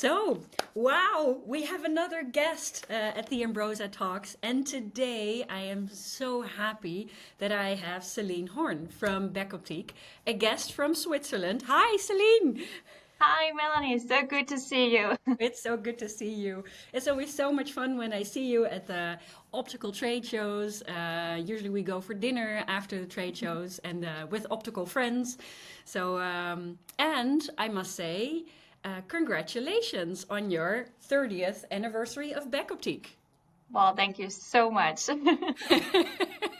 So, wow, we have another guest at the Ambrosia Talks, and today I am so happy that I have Celine Horn from Becoptique, a guest from Switzerland. Hi, Celine! Hi, Melanie. So good to see you. It's so good to see you. It's always so much fun when I see you at the optical trade shows. Usually we go for dinner after the trade shows and with optical friends. So, and I must say, congratulations on your 30th anniversary of Becoptique. Well, thank you so much.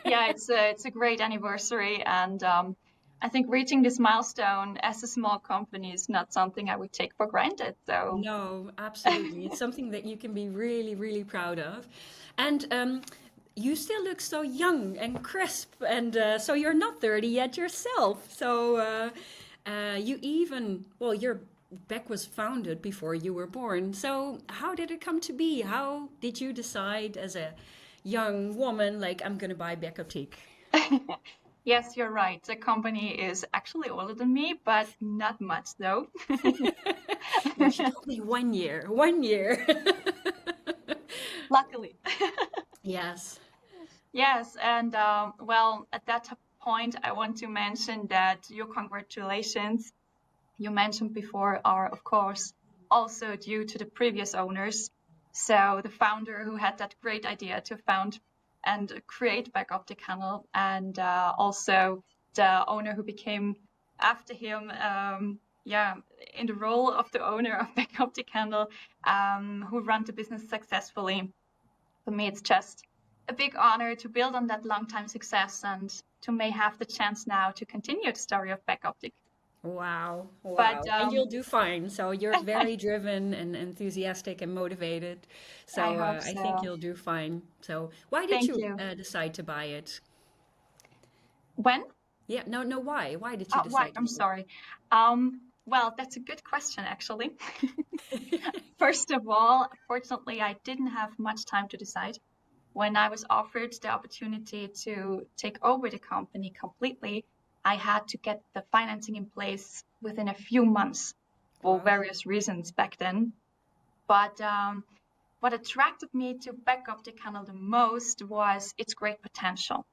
Yeah, it's a great anniversary, and I think reaching this milestone as a small company is not something I would take for granted. So, No, absolutely. It's something that you can be really, really proud of. And you still look so young and crisp, and so you're not 30 yet yourself. So you even, well, your Beck was founded before you were born. So how did it come to be? How did you decide as a young woman, like, I'm going to buy Beck Optique? yes, you're right. The company is actually older than me, but not much though. No, she told me 1 year, 1 year. Luckily. Yes. Yes, and well, at that point, I want to mention that your congratulations you mentioned before are, of course, also due to the previous owners. So the founder who had that great idea to found and create Back Optic Kennel, and also the owner who became after him, yeah, in the role of the owner of Back Optic Kennel, who run the business successfully. For me, it's just a big honor to build on that long time success and to may have the chance now to continue the story of Back Optic. Wow, But wow. And you'll do fine. So you're very driven and enthusiastic and motivated. I So hope I think so. you'll do fine. So why did Thank you you. decide to buy it? When? Yeah, no, no, why? Why did you Why? decide to I'm buy sorry. Well, that's a good question, actually. it? First of all, fortunately, I didn't have much time to decide. When I was offered the opportunity to take over the company completely, I had to get the financing in place within a few months for Wow. various reasons back then. But what attracted me to Back Optic Kennel the most was its great potential.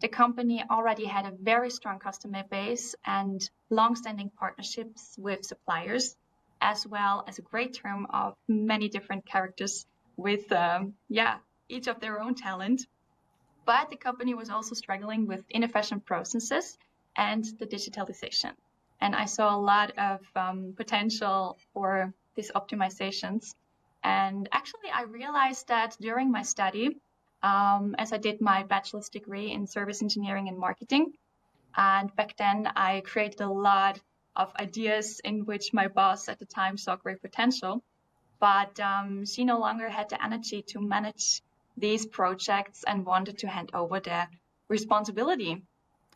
The company already had a very strong customer base and long-standing partnerships with suppliers, as well as a great term of many different characters with, yeah, each of their own talent. But the company was also struggling with inefficient processes and the digitalization. And I saw a lot of potential for these optimizations. And actually, I realized that during my study, as I did my bachelor's degree in service engineering and marketing. And back then, I created a lot of ideas in which my boss at the time saw great potential. But she no longer had the energy to manage these projects and wanted to hand over the responsibility.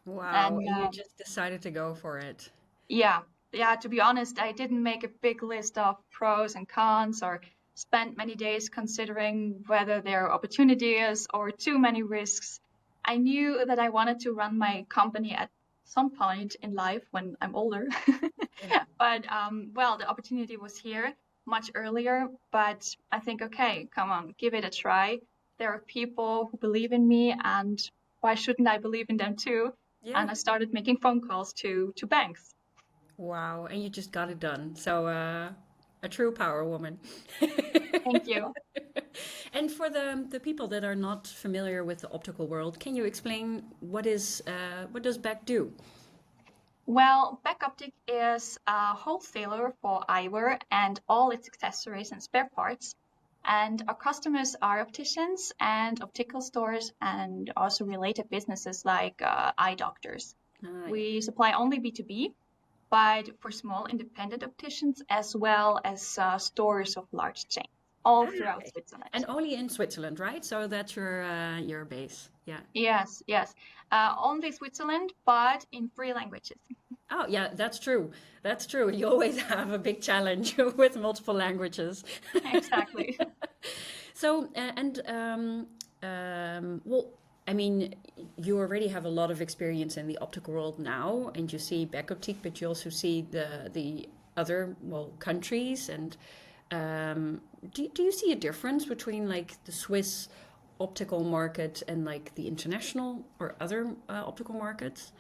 Wow. And And you just decided to go for it. yeah, yeah, to be honest, I didn't make a big list of pros and cons or spent many days considering whether there are opportunities or too many risks. I knew that I wanted to run my company at some point in life when I'm older. Yeah. But well, the opportunity was here much earlier. But I think, okay, come on, give it a try. There are people who believe in me, and why shouldn't I believe in them too? Yeah. And I started making phone calls to banks. Wow. And you just got it done. So a true power woman. Thank you. And for the people that are not familiar with the optical world, can you explain what does Beck do? Well, Backoptic is a wholesaler for eyewear and all its accessories and spare parts. And our customers are opticians and optical stores and also related businesses like eye doctors. Ah, yeah. We supply only B2B, but for small independent opticians as well as stores of large chains all Ah, throughout okay. Switzerland. And only in Switzerland, right? So that's your base. Yeah. Yes, yes. Only Switzerland, but in 3 languages. Oh, yeah, that's true. That's true. You always have a big challenge with multiple languages. Exactly. So, well, I mean, you already have a lot of experience in the optical world now, and you see Back Optique, but you also see the other, well, countries and Do you see a difference between like the Swiss optical market and like the international or other optical markets?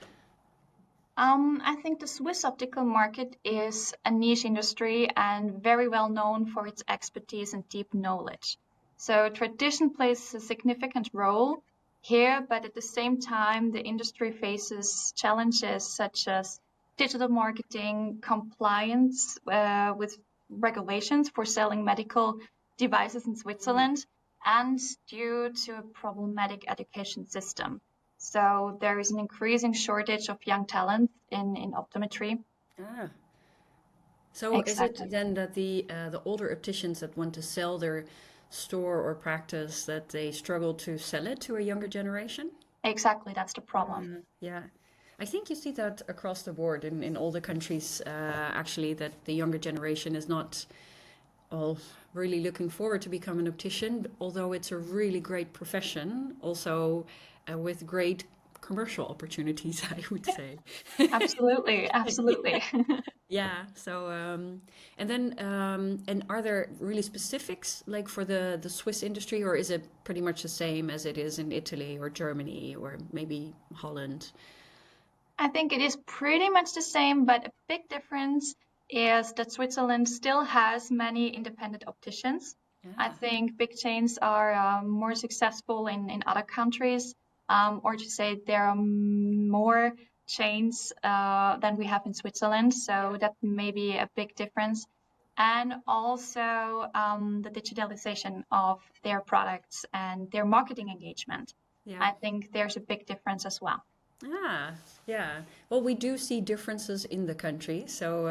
I think the Swiss optical market is a niche industry and very well known for its expertise and deep knowledge. So tradition plays a significant role here, but at the same time, the industry faces challenges such as digital marketing, compliance with regulations for selling medical devices in Switzerland, and due to a problematic education system. So there is an increasing shortage of young talent in optometry. Ah, so is it Exactly. then that the older opticians that want to sell their store or practice that they struggle to sell it to a younger generation? Exactly, that's the problem. Yeah. I think you see that across the board in all the countries, actually, that the younger generation is not all really looking forward to become an optician, although it's a really great profession, also with great commercial opportunities, I would say. Absolutely, absolutely. Yeah. So, and are there really specifics like for the Swiss industry, or is it pretty much the same as it is in Italy or Germany or maybe Holland? I think it is pretty much the same, but a big difference is that Switzerland still has many independent opticians. I Yeah. think big chains are more successful in other countries, or to say there are more chains than we have in Switzerland. So that may be a big difference. And also the digitalization of their products and their marketing engagement. Yeah. I think there's a big difference as well. Ah, yeah. Well, we do see differences in the country, so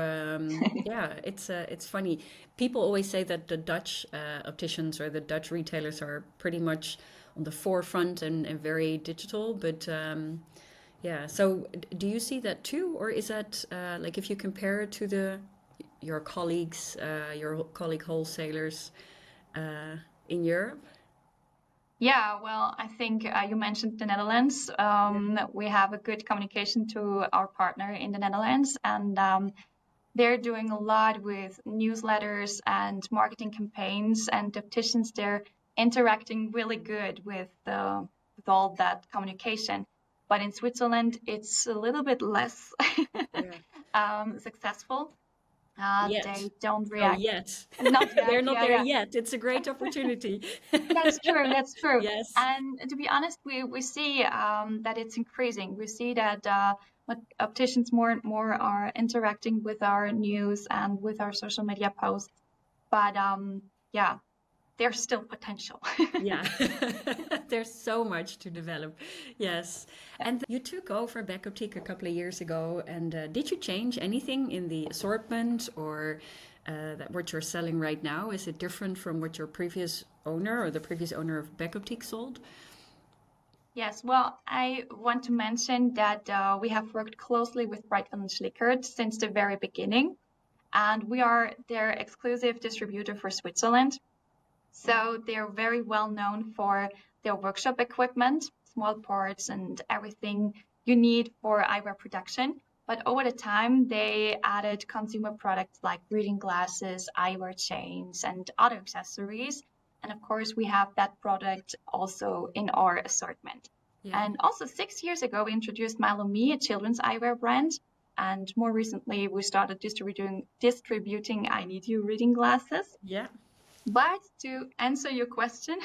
yeah, it's funny. People always say that the Dutch opticians or the Dutch retailers are pretty much on the forefront and very digital, but yeah. So, do you see that too, or is that like if you compare it to the your colleague wholesalers uh, in Europe? Yeah, well, I think you mentioned the Netherlands. We have a good communication to our partner in the Netherlands, and they're doing a lot with newsletters and marketing campaigns, and the opticians they're interacting really good with all that communication. But in Switzerland, it's a little bit less Yeah. successful. Yet. They don't Oh, react. yet. Not They're yet. not Yeah, there yeah. yet. It's a great opportunity. That's true. That's true. Yes. And to be honest, we see that it's increasing. We see that opticians more and more are interacting with our news and with our social media posts. But yeah, there's still potential. Yeah. There's so much to develop. Yes. Yeah. And you took over Back Optique a couple of years ago. And did you change anything in the assortment or that what you're selling right now? Is it different from what your previous owner or the previous owner of Back Optique sold? Yes, well, I want to mention that we have worked closely with Breitling and Schlickert since the very beginning, and we are their exclusive distributor for Switzerland. So they're very well known for their workshop equipment, small parts, and everything you need for eyewear production. But over the time, they added consumer products like reading glasses, eyewear chains, and other accessories. And of course, we have that product also in our assortment. Yeah. And also, 6 years ago, we introduced Milo Me, a children's eyewear brand. And more recently, we started distributing I Need You reading glasses. Yeah. But to answer your question,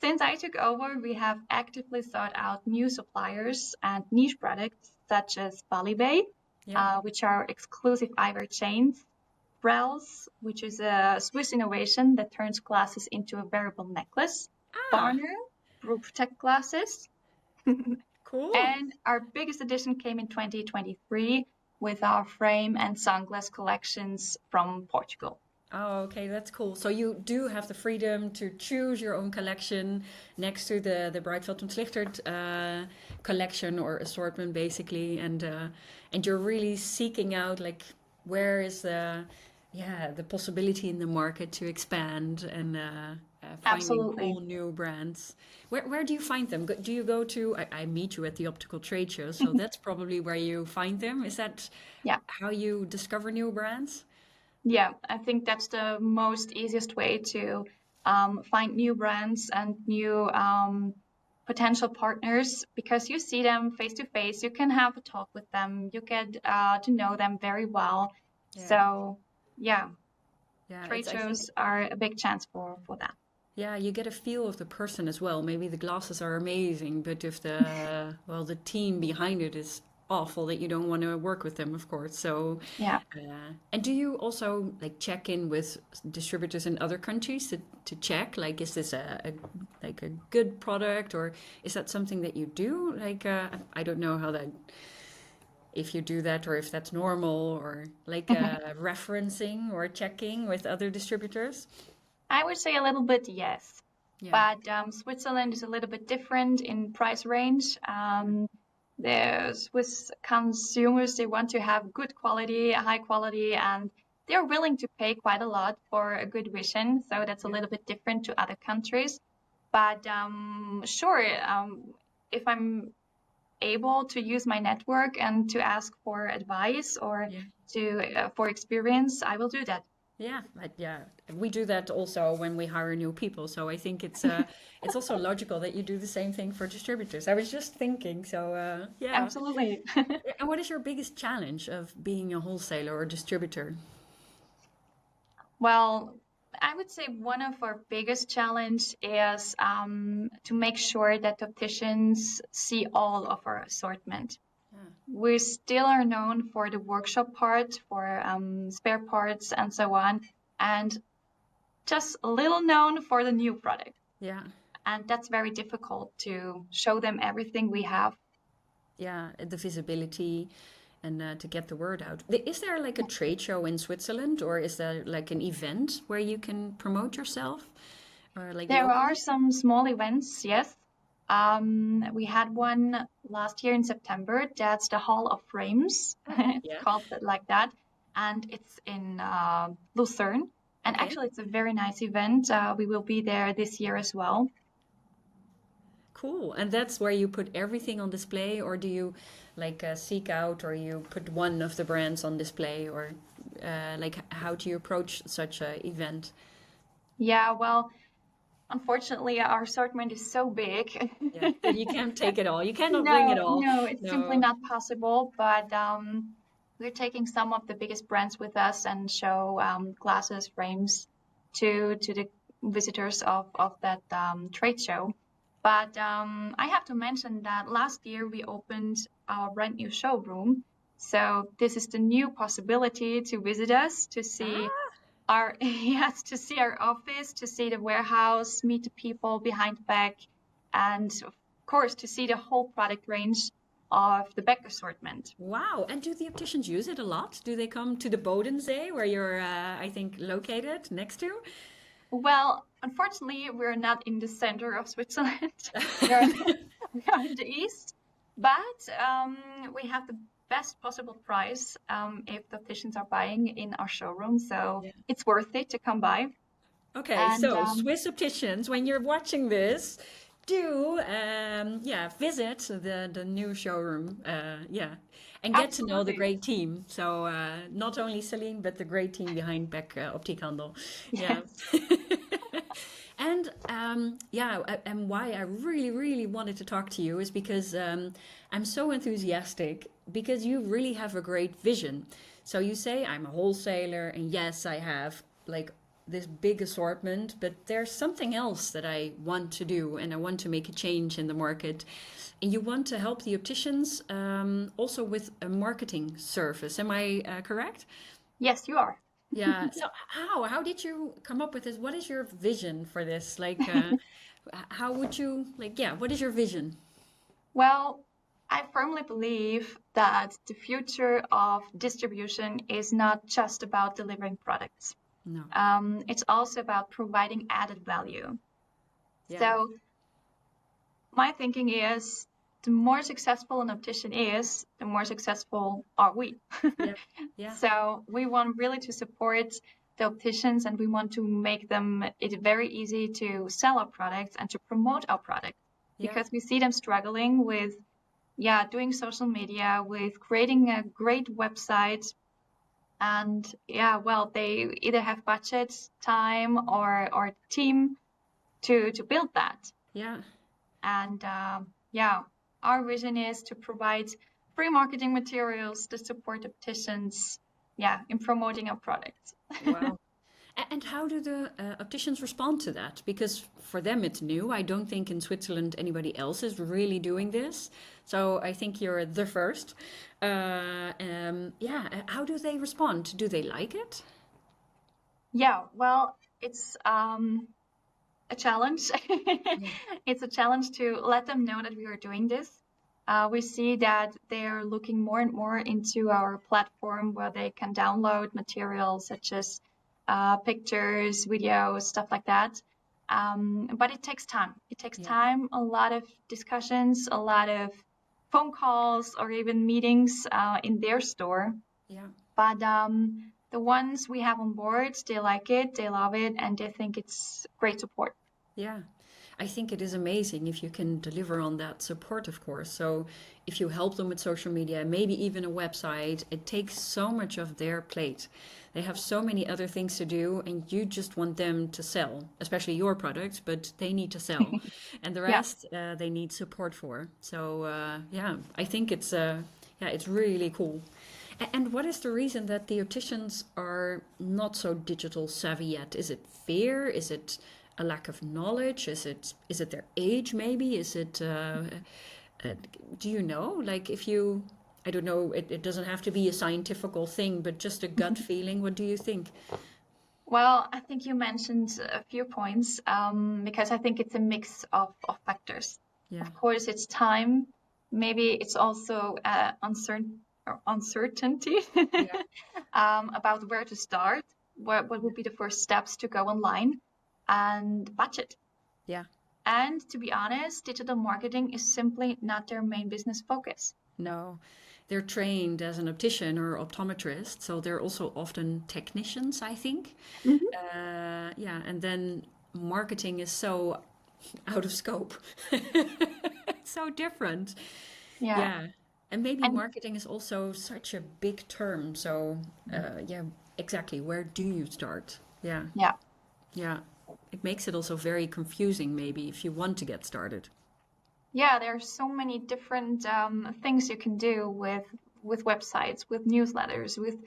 since I took over, we have actively sought out new suppliers and niche products such as Balibay, Yeah. which are exclusive eyewear chains, Brels, which is a Swiss innovation that turns glasses into a wearable necklace, Ah, Barner, Pro Protect glasses, cool. and our biggest addition came in 2023 with our frame and sunglass collections from Portugal. Oh, okay, that's cool. So you do have the freedom to choose your own collection next to the Breitfeld and Slichtert collection or assortment, basically, and you're really seeking out like where is the possibility in the market to expand and finding Absolutely. cool new brands. Where do you find them? Do you go to? I meet you at the optical trade show, so that's probably where you find them. Is that Yeah. how you discover new brands? Yeah, I think that's the most easiest way to find new brands and new potential partners, because you see them face to face. You can have a talk with them. You get to know them very well. Yeah. So yeah, Yeah, trade it's I think shows are a big chance for that. yeah, you get a feel of the person as well. Maybe the glasses are amazing, but if the well, the team behind it is awful, that you don't want to work with them, of course. So, Yeah. and do you also like check in with distributors in other countries to check like is this a like a good product, or is that something that you do? Like I don't know how that if you do that or if that's normal, or like referencing or checking with other distributors. I would say a little bit yes, Yeah. but Switzerland is a little bit different in price range. The Swiss consumers, they want to have good quality, high quality, and they're willing to pay quite a lot for a good vision. So that's a Yeah. little bit different to other countries. But sure, if I'm able to use my network and to ask for advice or Yeah. to for experience, I will do that. Yeah, yeah, we do that also when we hire new people. So I think it's also logical that you do the same thing for distributors. I was just thinking, so yeah. Absolutely. And what is your biggest challenge of being a wholesaler or distributor? Well, I would say one of our biggest challenge is to make sure that opticians see all of our assortment. Yeah. We still are known for the workshop part, for spare parts and so on, and just a little known for the new product. Yeah, And that's very difficult to show them everything we have. yeah, the visibility and to get the word out. Is there like a trade show in Switzerland, or is there like an event where you can promote yourself, or like There are locally? some small events, yes. We had one last year in September. That's the Hall of Frames. It's Yeah. called like that. And it's in Lucerne. And Okay. actually, it's a very nice event. We will be there this year as well. Cool. And that's where you put everything on display, or do you like seek out, or you put one of the brands on display, or like how do you approach such a event? Yeah, well, unfortunately, our assortment is so big. Yeah, that you can't take it all. You cannot bring it No, all. no, it's simply No. not possible. But we're taking some of the biggest brands with us and show glasses, frames to the visitors of that trade show. But I have to mention that last year we opened our brand new showroom. So this is the new possibility to visit us, to see Ah, our yes, to see our office, to see the warehouse, meet the people behind the back, and of course to see the whole product range of the back assortment. wow. And do the opticians use it a lot? Do they come to the Bodensee where you're, I think, located next to? Well, unfortunately, we're not in the center of Switzerland. we are we are in the east, but we have the best possible price if the opticians are buying in our showroom. So Yeah. it's worth it to come by. Okay, And so Swiss opticians, when you're watching this, do yeah, visit the new showroom, yeah, and get to know the absolutely, great team. So not only Celine, but the great team behind Beck Optiekhandel. Yeah. yes. And yeah, and why I really, really wanted to talk to you is because I'm so enthusiastic because you really have a great vision. So you say I'm a wholesaler, and yes, I have like this big assortment, but there's something else that I want to do, and I want to make a change in the market. And you want to help the opticians also with a marketing service. Am I correct? Yes, you are. Yeah. So how did you come up with this? What is your vision for this? Like, how would you like? Yeah. What is your vision? Well, I firmly believe that the future of distribution is not just about delivering products. No. It's also about providing added value. Yeah. So my thinking is the more successful an optician is, the more successful are we. Yeah. Yeah. So we want really to support the opticians, and we want to make them it very easy to sell our products and to promote our products, Yeah. because we see them struggling with doing social media, with creating a great website. And yeah, well, they either have budget, time, or team to build that. Yeah. And yeah, our vision is to provide free marketing materials to support opticians, yeah, in promoting our products. Wow. And how do the opticians respond to that? Because for them it's new. I don't think in Switzerland anybody else is really doing this. So I think you're the first. Yeah, how do they respond? Do they like it? Yeah, well, it's a challenge. Yeah. It's a challenge to let them know that we are doing this. We see that they're looking more and more into our platform where they can download materials such as pictures, videos, stuff like that. But it takes time. It takes Yeah. time, a lot of discussions, a lot of phone calls, or even meetings in their store. Yeah. But the ones we have on board, they like it, they love it, and they think it's great support. Yeah, I think it is amazing if you can deliver on that support, of course. So if you help them with social media, maybe even a website, it takes so much of their plate. They have so many other things to do, and you just want them to sell, especially your products, but they need to sell. And the Yeah. rest, they need support for. So yeah, I think yeah, it's really cool. And what is the reason that the opticians are not so digital savvy yet? Is it fear? Is it a lack of knowledge? Is it their age maybe? Is it uh, do you know? Like if you I don't know, it doesn't have to be a scientifical thing, but just a gut feeling. What do you think? Well, I think you mentioned a few points because I think it's a mix of factors. Yeah. Of course, it's time. Maybe it's also uncertainty Yeah. about where to start, what would be the first steps to go online, and budget. Yeah. And to be honest, digital marketing is simply not their main business focus. No. They're trained as an optician or optometrist, so they're also often technicians, I think. Mhm. Yeah, and then marketing is so out of scope. It's so different. Yeah. Yeah. And maybe And marketing is also such a big term. So, yeah, exactly. Where do you start? Yeah. yeah. Yeah. It makes it also very confusing, maybe, if you want to get started. Yeah, there are so many different things you can do with websites, with newsletters, with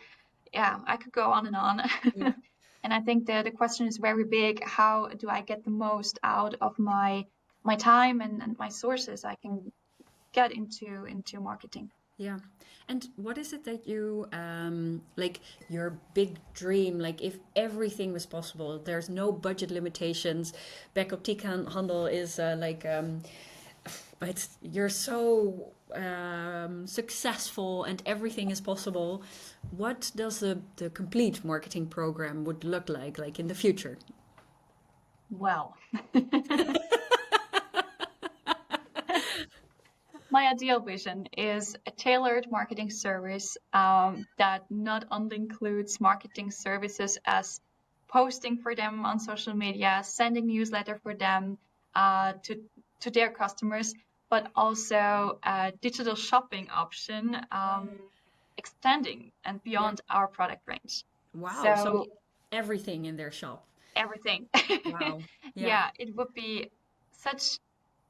yeah, I could go on and on. Yeah. And I think the question is very big. How do I get the most out of my time and my sources I can get into marketing? Yeah. And what is it that you like your big dream? Like if everything was possible, there's no budget limitations. Back Handel is it's you're so successful and everything is possible. What does the complete marketing program would look like in the future? Well, my ideal vision is a tailored marketing service that not only includes marketing services as posting for them on social media, sending newsletter for them to their customers, but also a digital shopping option extending and Yeah. beyond our product range. Wow. So So everything in their shop. everything. Wow. Yeah. Yeah, it would be such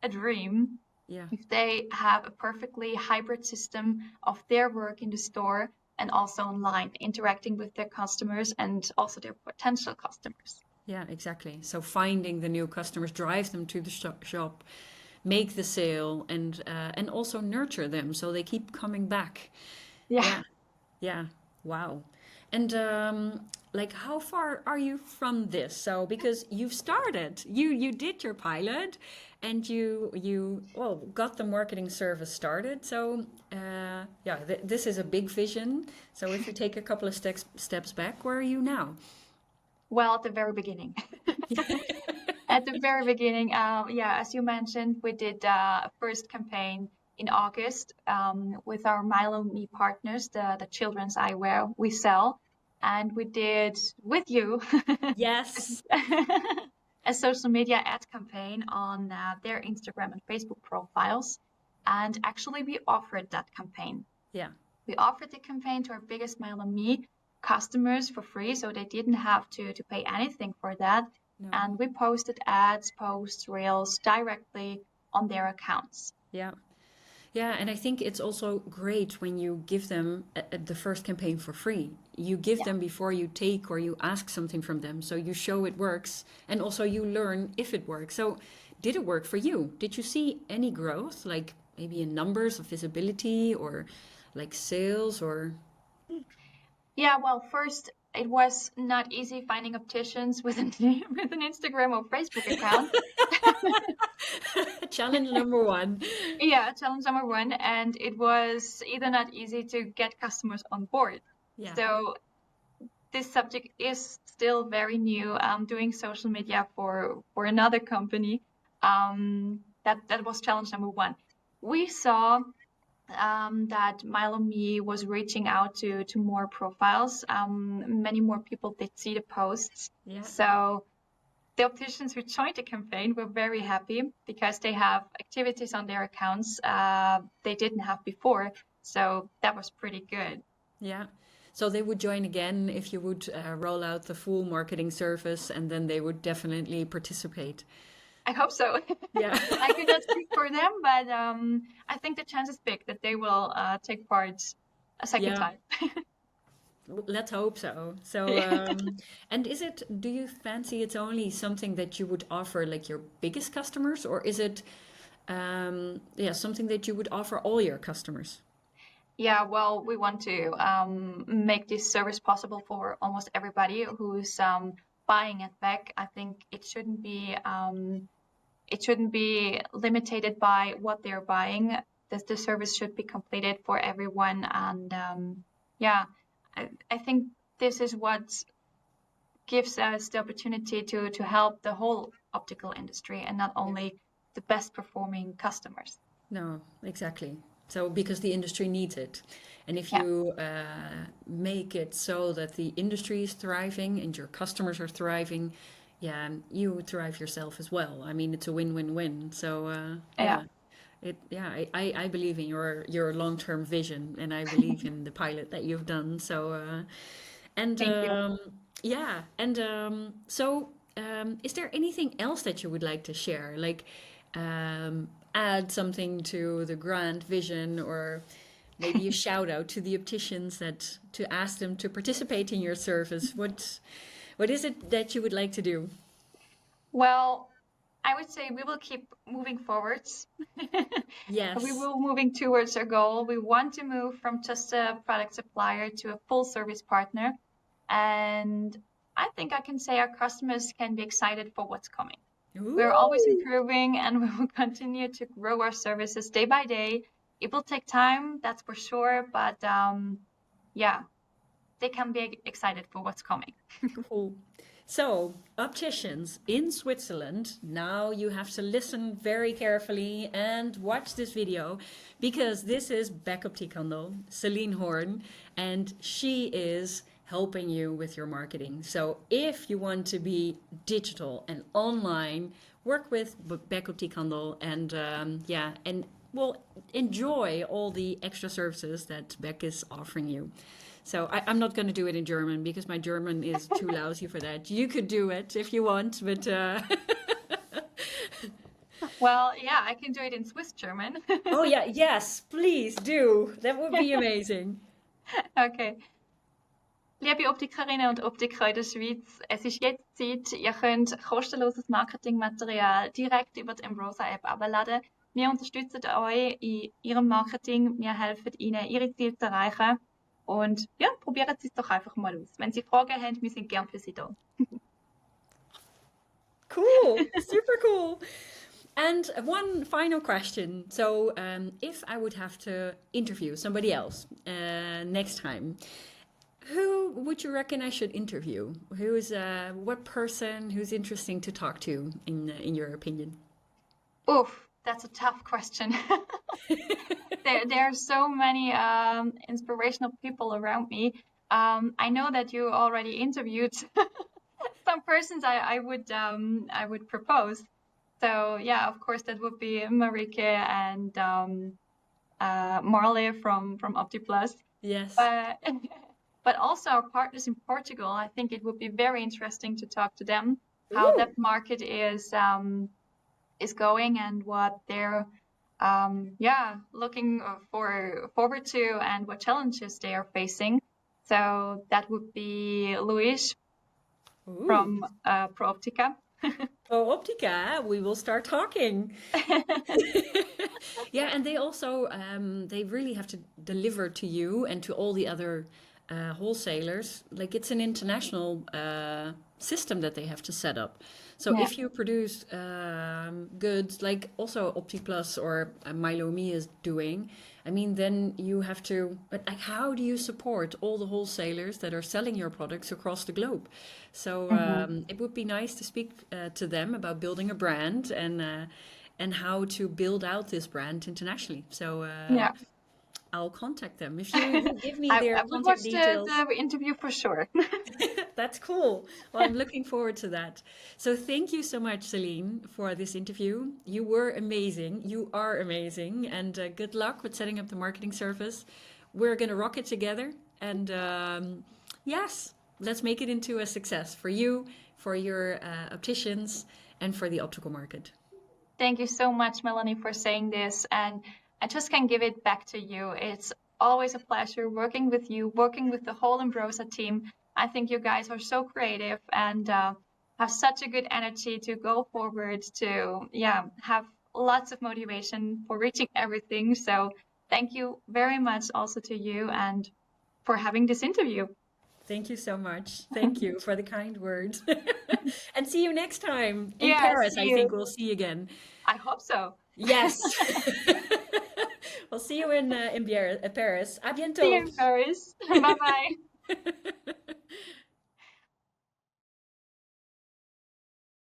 a dream Yeah. if they have a perfectly hybrid system of their work in the store and also online, interacting with their customers and also their potential customers. Yeah, exactly. So finding the new customers, drive them to the shop, make the sale, and also nurture them so they keep coming back. Yeah. Yeah, yeah. Wow. And like, how far are you from this? So because you've started, you did your pilot, and you well got the marketing service started. So yeah, this is a big vision. So if you take a couple of steps back, where are you now? Well, at the very beginning. At the very beginning, yeah, as you mentioned, we did a first campaign in August with our Milo Me partners, the children's eyewear we sell. And we did with you Yes. a social media ad campaign on their Instagram and Facebook profiles. And actually, we offered that campaign. Yeah. We offered the campaign to our biggest Milo Me customers for free, so they didn't have to pay anything for that. No. And we posted ads, posts, reels directly on their accounts. Yeah. Yeah, and I think it's also great when you give them the first campaign for free. You give them before you take or you ask something from them. So you show it works and also you learn if it works. So did it work for you? Did you see any growth, like maybe in numbers of visibility or like sales or? Yeah, well, first, it was not easy finding opticians with an, with an Instagram or Facebook account. Challenge number one. Yeah, challenge number one. And it was either not easy to get customers on board. Yeah. So this subject is still very new. I'm doing social media for another company. That was challenge number one. We saw that MiloMe was reaching out to more profiles. Many more people did see the posts. Yeah. So the opticians who joined the campaign were very happy because they have activities on their accounts they didn't have before. So that was pretty good. Yeah. So they would join again if you would roll out the full marketing service, and then they would definitely participate. I hope so. Yeah. I could not speak for them, but I think the chance is big that they will take part a second time. Let's hope so. So, and do you fancy it's only something that you would offer like your biggest customers, or is it, something that you would offer all your customers? Yeah, well, we want to make this service possible for almost everybody who's buying at Beck. I think it shouldn't be limited by what they're buying. The service should be completed for everyone. And I think this is what gives us the opportunity to help the whole optical industry and not only the best performing customers. No, exactly. So because the industry needs it. And if you make it so that the industry is thriving and your customers are thriving, you thrive yourself as well. I mean, it's a win-win-win. So I believe in your long-term vision, and I believe in the pilot that you've done. So Thank you. is there anything else that you would like to share? Like add something to the grand vision, or maybe a shout out to the opticians to ask them to participate in your service. What is it that you would like to do? Well, I would say we will keep moving forwards. Yes. We will moving towards our goal. We want to move from just a product supplier to a full service partner. And I think I can say our customers can be excited for what's coming. We're always improving, and we will continue to grow our services day by day. It will take time, that's for sure, but they can be excited for what's coming. Cool. So, opticians in Switzerland, now you have to listen very carefully and watch this video, because this is Beck Optiekhandel, Celine Horn, and she is helping you with your marketing. So if you want to be digital and online, work with Beck Optiekhandel and enjoy all the extra services that Beck is offering you. So I'm not going to do it in German because my German is too lousy for that. You could do it if you want, but... Well, yeah, I can do it in Swiss German. Oh yeah, yes, please do. That would be amazing. Okay. Liebe Optikerinnen und Optiker in der Schweiz, es ist jetzt Zeit, ihr könnt kostenloses Marketingmaterial direkt über die Ambrosia-App abladen. Wir unterstützen euch in eurem Marketing, wir helfen Ihnen, Ihre Ziele zu erreichen. Und ja, probieren Sie es doch einfach mal aus. Wenn Sie Fragen haben, wir sind gern für Sie da. Cool, super cool. And one final question. So, if I would have to interview somebody else next time, who would you reckon I should interview? What person who's interesting to talk to, in your opinion? Oof, that's a tough question. There are so many inspirational people around me. I know that you already interviewed some persons I would propose. So yeah, of course, that would be Marike and Marley from OptiPlus. Yes. but also our partners in Portugal. I think it would be very interesting to talk to them, how Ooh. that market is going and what they're looking forward to and what challenges they are facing. So that would be Luis Ooh. from ProOptica. Oh, Optica, we will start talking. Yeah, and they also they really have to deliver to you and to all the other wholesalers. Like it's an international system that they have to set up. So Yeah. if you produce goods like also OptiPlus or Mylomi is doing, I mean, then you have to. But like, how do you support all the wholesalers that are selling your products across the globe? So it would be nice to speak to them about building a brand and how to build out this brand internationally. So Yeah. I'll contact them if you will give me I their would contact watch details. the interview for sure. That's cool. Well, I'm looking forward to that. So thank you so much, Celine, for this interview. You were amazing. You are amazing. And good luck with setting up the marketing service. We're going to rock it together. And yes, let's make it into a success for you, for your opticians, and for the optical market. Thank you so much, Melanie, for saying this. And I just can give it back to you. It's always a pleasure working with you, working with the whole Ambrosa team. I think you guys are so creative and have such a good energy to go forward, to have lots of motivation for reaching everything. So thank you very much also to you and for having this interview. Thank you so much. Thank you for the kind words. And see you next time in Yeah, Paris. see I you. think we'll see you again. I hope so. Yes. We'll see you in Paris. À See you bientôt. in Paris. Bye bye.